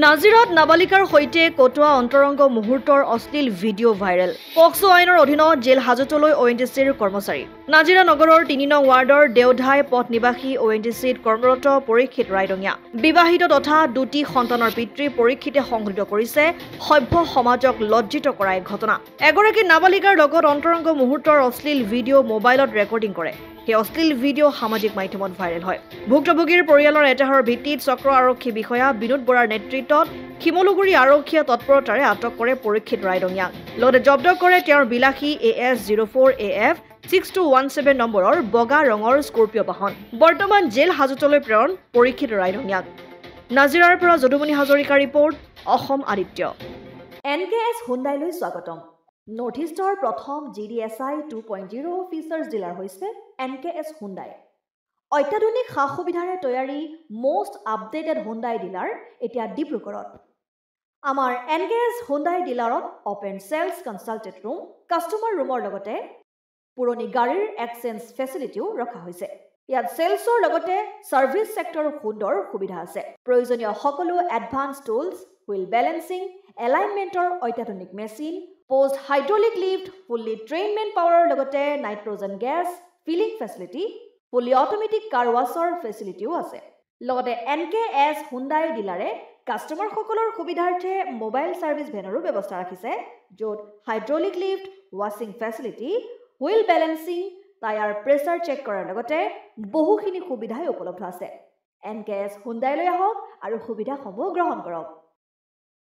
নাজিৰাত নাবালিকাৰ সৈতে কটোৱা অন্তৰংগ মুহূৰ্তৰ অশ্লীল ভিডিঅ' ভাইৰেল। পক্সো আইনৰ অধীনত জেল হাজতলৈ ONTCৰ কৰ্মচাৰী। নাজিৰা নগৰৰ ৩ নং ৱাৰ্ডৰ দেওধাই পথ নিবাসী ONTCত কৰ্মৰত পৰীক্ষিত ৰাইডঙীয়া। বিবাহিত তথা দুটি সন্তানৰ পিতৃ পৰীক্ষিতে সংঘটিত কৰিছে সভ্য সমাজক লজ্জিত কৰা এক ঘটনা। এগৰাকী নাবালিকাৰ লগত অন্তৰংগ মুহূৰ্তৰ অশ্লীল ভিডিঅ' মোবাইলত ৰেকৰ্ডিং কৰে। সেই অশ্লীল ভিডিঅ' সামাজিক মাধ্যমত ভাইৰেল হয়। ভুক্তভোগীৰ পৰিয়ালৰ এজাহাৰৰ ভিত্তিত চক্ৰ আৰক্ষী বিষয়া বিনোদ বৰাৰ নেতৃত্বত শিমলুগুৰি আৰক্ষীয়ে তৎপৰতাৰে আটক কৰে পৰীক্ষিত ৰাইডঙীয়াক। লগতে জব্দ কৰে তেওঁৰ বিলাসী AS04 AF 6217 নম্বৰৰ বগা ৰঙৰ স্কৰ্পিঅ' বাহন। বৰ্তমান জেল হাজতলৈ প্ৰেৰণ পৰীক্ষিত ৰাইডঙীয়াক। নাজিৰাৰ পৰা যদুমণি হাজৰিকা ৰিপৰ্ট, অসম আদিত্য। NKS হুণ্ডাইলৈ স্বাগতম। নৰ্থ ইষ্টৰ প্ৰথম GDSI 2.0 ফিচাৰ্ছ ডিলাৰ হৈছে NKS হুণ্ডাই। অত্যাধুনিক সা সুবিধাৰে তৈয়াৰী মষ্ট আপডেটেড হুণ্ডাই ডিলাৰ এতিয়া ডিব্ৰুগড়ত। আমাৰ NKS হুণ্ডাই ডিলাৰত open sales consulted room, customer ৰুমৰ লগতে পুৰণি গাড়ীৰ এক্সচেঞ্জ ফেচিলিটিও ৰখা হৈছে। ইয়াত চেলছৰ লগতে ছাৰ্ভিচ ছেক্টৰৰ সুন্দৰ সুবিধা আছে। প্ৰয়োজনীয় সকলো এডভান্স টুলছ, হুইল বেলেন্সিং, এলাইনমেণ্টৰ অত্যাধুনিক machine, post hydraulic lift, fully ট্ৰেইনমেণ্ট পাৱাৰৰ লগতে nitrogen gas filling facility, fully automatic car washer ফেচিলিটিও আছে। লগতে NKS হুণ্ডাই ডিলাৰে কাষ্টমাৰসকলৰ সুবিধাৰ্থে মোবাইল ছাৰ্ভিচ ভেনৰো ব্যৱস্থা ৰাখিছে, য'ত হাইড্ৰলিক লিফ্ট, ৱাছিং facility, wheel balancing, tyre pressure check কৰাৰ লগতে বহুখিনি সুবিধাই উপলব্ধ আছে। NKS হুণ্ডাইলৈ আহক আৰু সুবিধাসমূহ গ্ৰহণ কৰক।